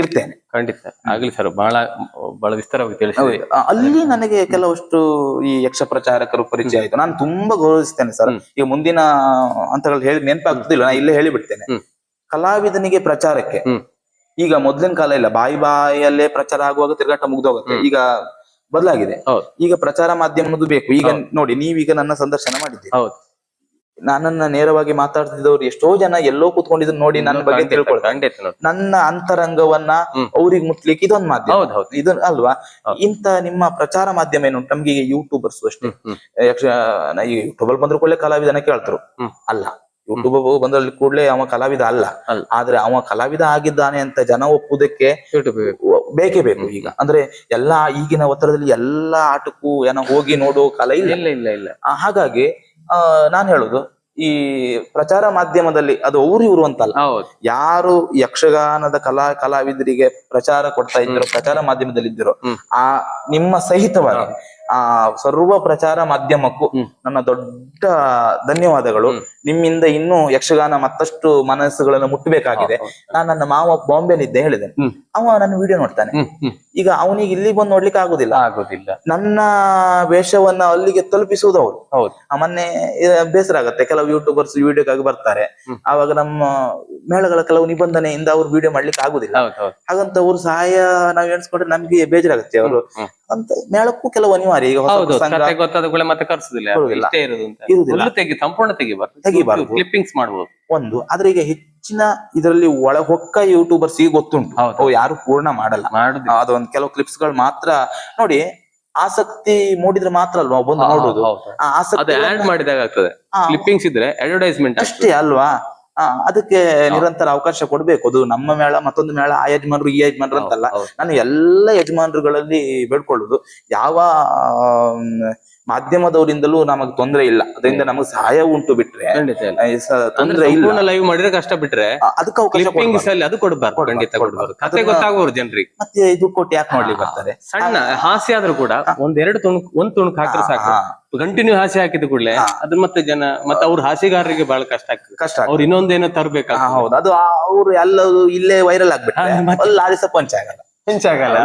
ಇರ್ತೇನೆ. ಖಂಡಿತ ಆಗ್ಲಿ ಸರ್. ಬಹಳ ವಿಸ್ತಾರವಾಗಿ ತಿಳಿಸಿದ್ರಿ. ಅಲ್ಲಿ ನನಗೆ ಕೆಲವಷ್ಟು ಈ ಯಕ್ಷ ಪ್ರಚಾರಕರು ಪರಿಚಯ ಆಯ್ತು. ನಾನು ತುಂಬಾ ಗೌರವಿಸ್ತೇನೆ ಸರ್. ಈಗ ಮುಂದಿನ ಹಂತಗಳು ಹೇಳಿ ನೆನಪಾಗ್ತದಿಲ್ಲ, ನಾ ಇಲ್ಲೇ ಹೇಳಿಬಿಡ್ತೇನೆ. ಕಲಾವಿದನಿಗೆ ಪ್ರಚಾರಕ್ಕೆ ಈಗ ಮೊದ್ಲಿನ ಕಾಲ ಇಲ್ಲ. ಬಾಯಿಯಲ್ಲೇ ಪ್ರಚಾರ ಆಗುವಾಗ ತಿರುಗಾಟ ಮುಗ್ದೋಗುತ್ತೆ. ಈಗ ಬದಲಾಗಿದೆ. ಈಗ ಪ್ರಚಾರ ಮಾಧ್ಯಮ ಅನ್ನೋದು ಬೇಕು. ಈಗ ನೋಡಿ, ನೀವೀಗ ನನ್ನ ಸಂದರ್ಶನ ಮಾಡಿದ್ದೀರಿ, ನನ್ನನ್ನ ನೇರವಾಗಿ ಮಾತಾಡ್ತಿದ್ದವ್ರು ಎಷ್ಟೋ ಜನ ಎಲ್ಲೋ ಕೂತ್ಕೊಂಡಿದ್ರು ನೋಡಿ ನನ್ನ ಬಗ್ಗೆ ತಿಳ್ಕೊಳ್ತಾರೆ. ನನ್ನ ಅಂತರಂಗವನ್ನ ಅವ್ರಿಗೆ ಮುಟ್ಲಿಕ್ಕೆ ಇದೊಂದು ಮಾಧ್ಯಮ, ಇದು ಅಲ್ವಾ? ಇಂತ ನಿಮ್ಮ ಪ್ರಚಾರ ಮಾಧ್ಯಮ ಏನು ನಮ್ಗೆ ಈಗ ಯೂಟ್ಯೂಬರ್ಸ್ ಅಷ್ಟೇ. ಈ ಯೂಟ್ಯೂಬ್ ಅಲ್ಲಿ ಬಂದ್ರು ಕೂಡಲೇ ಕಲಾವಿದನ ಕೇಳ್ತಾರೆ, ಅಲ್ಲ ಯೂಟ್ಯೂಬ್ ಬಂದಲ್ಲಿ ಕೂಡಲೇ ಅವ ಕಲಾವಿದ ಅಲ್ಲ. ಆದ್ರೆ ಅವ ಕಲಾವಿದ ಆಗಿದ್ದಾನೆ ಅಂತ ಜನ ಒಪ್ಪುದಕ್ಕೆ ಬೇಕೇ ಬೇಕು. ಈಗ ಅಂದ್ರೆ ಎಲ್ಲಾ ಈಗಿನ ಒತ್ತಡದಲ್ಲಿ ಎಲ್ಲಾ ಆಟಕ್ಕೂ ಏನೋ ಹೋಗಿ ನೋಡೋ ಕಾಲ ಇಲ್ಲ. ಹಾಗಾಗಿ ನಾನ್ ಹೇಳುದು, ಈ ಪ್ರಚಾರ ಮಾಧ್ಯಮದಲ್ಲಿ ಅದು ಅವ್ರು ಇವರು ಅಂತಲ್ಲ, ಯಾರು ಯಕ್ಷಗಾನದ ಕಲಾವಿದರಿಗೆ ಪ್ರಚಾರ ಕೊಡ್ತಾ ಇದ್ರು, ಪ್ರಚಾರ ಮಾಧ್ಯಮದಲ್ಲಿ ಇದ್ದಿರೋ ಆ ನಿಮ್ಮ ಸಹಿತವಾಗಿ ಆ ಸರ್ವ ಪ್ರಚಾರ ಮಾಧ್ಯಮಕ್ಕೂ ನನ್ನ ದೊಡ್ಡ ಧನ್ಯವಾದಗಳು. ನಿಮ್ಮಿಂದ ಇನ್ನೂ ಯಕ್ಷಗಾನ ಮತ್ತಷ್ಟು ಮನಸ್ಸುಗಳನ್ನು ಮುಟ್ಟಬೇಕಾಗಿದೆ. ನಾನು ನನ್ನ ಮಾವ ಬಾಂಬೆಲಿದ್ದೆ ಹೇಳಿದೆ, ಅವ ನನ್ನ ವಿಡಿಯೋ ನೋಡ್ತಾನೆ. ಈಗ ಅವನಿಗೆ ಇಲ್ಲಿ ಬಂದು ನೋಡ್ಲಿಕ್ಕೆ ಆಗುದಿಲ್ಲ. ನನ್ನ ವೇಷವನ್ನ ಅಲ್ಲಿಗೆ ತಲುಪಿಸುವುದು ಅವರು. ಮೊನ್ನೆ ಬೇಸರ ಆಗತ್ತೆ, ಕೆಲವು ಯೂಟ್ಯೂಬರ್ಸ್ ವಿಡಿಯೋಕ್ಕಾಗಿ ಬರ್ತಾರೆ, ಆವಾಗ ನಮ್ಮ ಮೇಳಗಳ ಕೆಲವು ನಿಬಂಧನೆಯಿಂದ ಅವ್ರು ವಿಡಿಯೋ ಮಾಡ್ಲಿಕ್ಕೆ ಆಗುದಿಲ್ಲ. ಹಾಗಂತ ಅವ್ರ ಸಹಾಯ ನಾವ್ ಎಣಿಸ್ಕೊಂಡ್ರೆ ನಮ್ಗೆ ಬೇಜಾರಾಗುತ್ತೆ. ಅವರು ಅಂತ ಮೇಳಕ್ಕೂ ಕೆಲವು ಅನಿವಾರ್ಯ. ಈಗ ಮತ್ತೆ ಕರ್ಸುದಿಲ್ಲ, ಸಂಪೂರ್ಣ ತೆಗಿಬಾರ್ದು, ಕ್ಲಿಪ್ಪಿಂಗ್ಸ್ ಮಾಡಬಹುದು ಒಂದು. ಆದ್ರೆ ಈಗ ಹೆಚ್ಚಿನ ಇದರಲ್ಲಿ ಒಳ ಹೊಕ್ಕ ಯೂಟ್ಯೂಬರ್ಸ್ ಈಗ ಗೊತ್ತುಂಟು, ಅವು ಯಾರು ಪೂರ್ಣ ಮಾಡಲ್ಲ. ಅದೊಂದ್ ಕೆಲವು ಕ್ಲಿಪ್ಸ್ ಗಳು ಮಾತ್ರ ನೋಡಿ, ಆಸಕ್ತಿ ಮೂಡಿದ್ರೆ ಮಾತ್ರ ಅಲ್ವಾ ಬಂದು ನೋಡುದು. ಆಸಕ್ತಿ ಮಾಡಿದಾಗ ಆಗ್ತದೆ. ಕ್ಲಿಪ್ಪಿಂಗ್ಸ್ ಇದ್ರೆ ಅಡ್ವರ್ಟೈಸ್ಮೆಂಟ್ ಅಷ್ಟೇ ಅಲ್ವಾ? ಅದಕ್ಕೆ ನಿರಂತರ ಅವಕಾಶ ಕೊಡ್ಬೇಕು. ಅದು ನಮ್ಮ ಮೇಳ, ಮತ್ತೊಂದು ಮೇಳ, ಆ ಯಜಮಾನ್ರು ಈ ಯಜಮಾನ್ರು ಅಂತಲ್ಲ. ನಾನು ಎಲ್ಲ ಯಜಮಾನ್ರುಗಳಲ್ಲಿ ಬೇಡ್ಕೊಳ್ಳುದು, ಯಾವ ಮಾಧ್ಯಮದವರಿಂದಲೂ ನಮಗ್ ತೊಂದರೆ ಇಲ್ಲ, ಅದರಿಂದ ನಮಗ್ ಸಹಾಯ ಉಂಟು ಬಿಟ್ರೆ ತೊಂದ್ರೆ ಇಲ್ಲ. ಲೈವ್ ಮಾಡಿದ್ರೆ ಕಷ್ಟ ಬಿಟ್ರೆ ಅದಕ್ಕೆ ಅವಕಾಶ ಅದು ಕೊಡ್ಬಾರ್ದು, ಖಂಡಿತ ಕೊಡ್ಬಾರ್ದು. ಕತೆ ಗೊತ್ತಾಗೋರು ಜನರಿಗೆ ಮತ್ತೆ ಇದು ಕೊಟ್ಟು ಯಾಕೆ ನೋಡ್ಲಿಕ್ಕೆ ಬರ್ತಾರೆ? ಸಣ್ಣ ಹಾಸ್ಯ ಆದ್ರೂ ಕೂಡ ಒಂದ್ ತುಣುಕ್ ಹಾಕಿದ್ರೆ ಸಾಕು. ಕಂಟಿನ್ಯೂ ಹಾಸ್ಯ ಹಾಕಿದ ಕೂಡಲೇ ಅದ್ರ ಮತ್ತೆ ಜನ ಮತ್ತೆ ಅವ್ರ ಹಾಸ್ಯಗಾರರಿಗೆ ಬಹಳ ಕಷ್ಟ ಆಗ್ತದೆ. ಅವ್ರು ಇನ್ನೊಂದೇನೋ ತರ್ಬೇಕಾಗ್ತದೆ. ಹೌದು, ಅದು ಅವ್ರು ಎಲ್ಲರೂ ಇಲ್ಲೇ ವೈರಲ್ ಆಗ್ಬಿಟ್ಟು ಲಾರಿಸ ಪಂಚ ಆಗಲ್ಲ.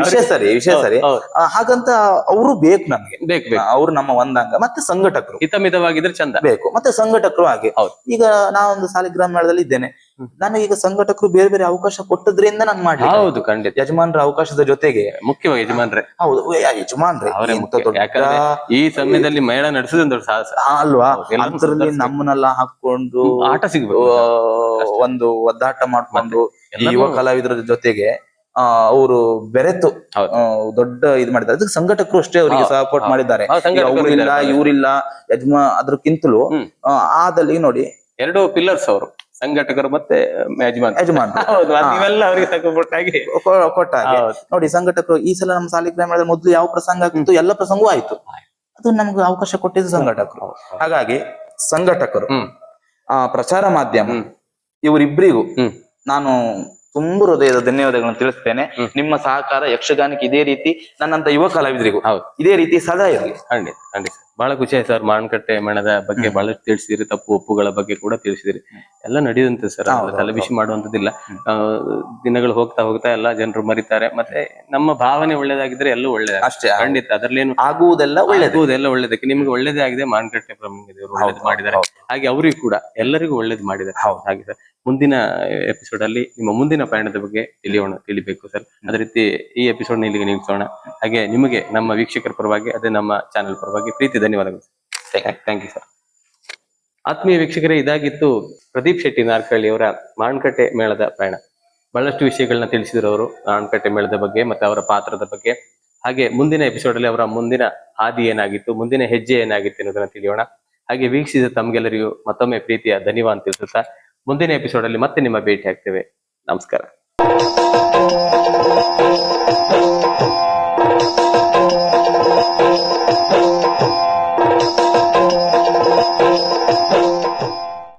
ವಿಷಯ ಸರಿ. ಹಾಗಂತ ಅವರು ಬೇಕು, ನಮ್ಗೆ ಬೇಕು. ಅವ್ರು ನಮ್ಮ ಒಂದಂಗ. ಮತ್ತೆ ಸಂಘಟಕರು ಹಿತಮಿತವಾಗಿದ್ರೆ ಚಂದ ಬೇಕು. ಮತ್ತೆ ಸಂಘಟಕರು ಹಾಗೆ. ಈಗ ನಾವೊಂದು ಸಾಲಿಗ್ರಾಮ ಮೇಳದಲ್ಲಿ ಇದ್ದೇನೆ, ನನಗೀಗ ಸಂಘಟಕರು ಬೇರೆ ಬೇರೆ ಅವಕಾಶ ಕೊಟ್ಟದ್ರಿಂದ ನಾನು ಮಾಡಿ. ಹೌದು, ಖಂಡಿತ. ಯಜಮಾನ್ರ ಅವಕಾಶದ ಜೊತೆಗೆ ಮುಖ್ಯವಾಗಿ ಯಜಮಾನ್ರೆ. ಹೌದು, ಯಜಮಾನ್ರೆ ಈ ಸಮಯದಲ್ಲಿ ಮೇಳ ನಡೆಸೋದು ದೊಡ್ಡ ಸಾಹಸ ಅಲ್ವಾ? ಅಂತರಲ್ಲಿ ನಮ್ಮನ್ನೆಲ್ಲ ಹಾಕೊಂಡು ಆಟ ಸಿಗ್ಬೇಕು, ಒಂದು ಒದ್ದಾಟ ಮಾಡ್ಕೊಂಡು ಯುವ ಕಲಾವಿದರ ಜೊತೆಗೆ ಅವರು ಬೆರೆತು ದೊಡ್ಡ ಇದು ಮಾಡಿದ್ದಾರೆ. ಅದಕ್ಕೆ ಸಂಘಟಕರು ಅಷ್ಟೇ ಅವರಿಗೆ ಸಪೋರ್ಟ್ ಮಾಡಿದ್ದಾರೆ. ಅವರಿಲ್ಲ ಇವರಿಲ್ಲ ಅದಕ್ಕಿಂತಲೂ ಆದಲ್ಲಿ ನೋಡಿ ಎರಡು ಪಿಲ್ಲರ್ಸ್ ಅವರು, ಸಂಘಟಕರು ಮತ್ತೆ ಯಜಮಾನ್ ಕೊಟ್ಟಾಗೆ ನೋಡಿ. ಸಂಘಟಕರು ಈ ಸಲ ನಮ್ಮ ಸಾಲಿಗ್ರಾಮ ಮೊದಲು ಯಾವ ಪ್ರಸಂಗ ಆಗಿತ್ತು, ಎಲ್ಲ ಪ್ರಸಂಗವೂ ಆಯ್ತು. ಅದು ನಮ್ಗೆ ಅವಕಾಶ ಕೊಟ್ಟಿದ್ದು ಸಂಘಟಕರು. ಹಾಗಾಗಿ ಸಂಘಟಕರು, ಪ್ರಚಾರ ಮಾಧ್ಯಮ, ಇವರಿಬ್ಬರಿಗೂ ನಾನು ತುಂಬಾ ಹೃದಯದ ಧನ್ಯವಾದಗಳನ್ನು ತಿಳಿಸ್ತೇನೆ. ನಿಮ್ಮ ಸಹಕಾರ ಯಕ್ಷಗಾನಕ್ಕೆ ಇದೇ ರೀತಿ, ನನ್ನಂತ ಯುವ ಕಲಾವಿದರಿಗೂ ಇದೇ ರೀತಿ ಸದಾ ಇರಲಿ. ಖಂಡಿತ ಬಹಳ ಖುಷಿ ಆಯ್ತು ಸರ್. ಮಾವಿನಕಟ್ಟೆ ಮೇಳದ ಬಗ್ಗೆ ಬಹಳಷ್ಟು ತಿಳಿಸಿದಿರಿ, ತಪ್ಪು ಒಪ್ಪುಗಳ ಬಗ್ಗೆ ಕೂಡ ತಿಳಿಸಿದಿರಿ. ಎಲ್ಲ ನಡೆಯುವಂತೆ ಸರ್, ತಲೆಬಿಸಿ ಮಾಡುವಂತದಿಲ್ಲ. ದಿನಗಳು ಹೋಗ್ತಾ ಹೋಗ್ತಾ ಎಲ್ಲ ಜನರು ಮರಿತಾರೆ. ಮತ್ತೆ ನಮ್ಮ ಭಾವನೆ ಒಳ್ಳೇದಾಗಿದ್ರೆ ಎಲ್ಲೂ ಒಳ್ಳೇದ ಅಷ್ಟೇ. ಖಂಡಿತ ಅದರಲ್ಲೇನು ಆಗುವುದೆಲ್ಲ ಒಳ್ಳೇದಕ್ಕೆ. ನಿಮ್ಗೆ ಒಳ್ಳೇದೇ ಆಗಿದೆ, ಮಾವಿನಕಟ್ಟೆ ಒಳ್ಳೇದು ಮಾಡಿದ್ದಾರೆ. ಹಾಗೆ ಅವರಿಗೂ ಕೂಡ ಎಲ್ಲರಿಗೂ ಒಳ್ಳೇದು ಮಾಡಿದ್ದಾರೆ. ಹಾಗೆ ಸರ್, ಮುಂದಿನ ಎಪಿಸೋಡ್ ಅಲ್ಲಿ ನಿಮ್ಮ ಮುಂದಿನ ಪಯಣದ ಬಗ್ಗೆ ತಿಳಿಬೇಕು ಸರ್. ಅದೇ ರೀತಿ ಈ ಎಪಿಸೋಡ್ ಇಲ್ಲಿಗೆ ನಿಲ್ಲಿಸೋಣ. ಹಾಗೆ ನಿಮಗೆ ನಮ್ಮ ವೀಕ್ಷಕರ ಪರವಾಗಿ, ಅದೇ ನಮ್ಮ ಚಾನೆಲ್ ಪರವಾಗಿ ಪ್ರೀತಿ ಧನ್ಯವಾದಗಳು. Thank you sir. ಆತ್ಮೀಯ ವೀಕ್ಷಕರೇ, ಇದಾಗಿತ್ತು ಪ್ರದೀಪ್ ಶೆಟ್ಟಿ ನಾರ್ಕಳ್ಳಿ ಅವರ ಮಾವಿನಕಟ್ಟೆ ಮೇಳದ ಪಯಣ. ಬಹಳಷ್ಟು ವಿಷಯಗಳನ್ನ ತಿಳಿಸಿದ್ರು ಅವರು, ಮಾವಿನಕಟ್ಟೆ ಮೇಳದ ಬಗ್ಗೆ ಮತ್ತೆ ಅವರ ಪಾತ್ರದ ಬಗ್ಗೆ. ಹಾಗೆ ಮುಂದಿನ ಎಪಿಸೋಡ್ ಅಲ್ಲಿ ಅವರ ಮುಂದಿನ ಹಾದಿ ಏನಾಗಿತ್ತು, ಮುಂದಿನ ಹೆಜ್ಜೆ ಏನಾಗಿತ್ತು ಅನ್ನೋದನ್ನ ತಿಳಿಯೋಣ. ಹಾಗೆ ವೀಕ್ಷಿಸಿದ ತಮ್ಗೆಲ್ಲರಿಗೂ ಮತ್ತೊಮ್ಮೆ ಪ್ರೀತಿಯ ಧನ್ಯವಾದ ತಿಳಿಸುತ್ತಾ ಮುಂದಿನ ಎಪಿಸೋಡ್ ಅಲ್ಲಿ ಮತ್ತೆ ನಿಮ್ಮ ಭೇಟಿ ಆಗ್ತೇವೆ. ನಮಸ್ಕಾರ.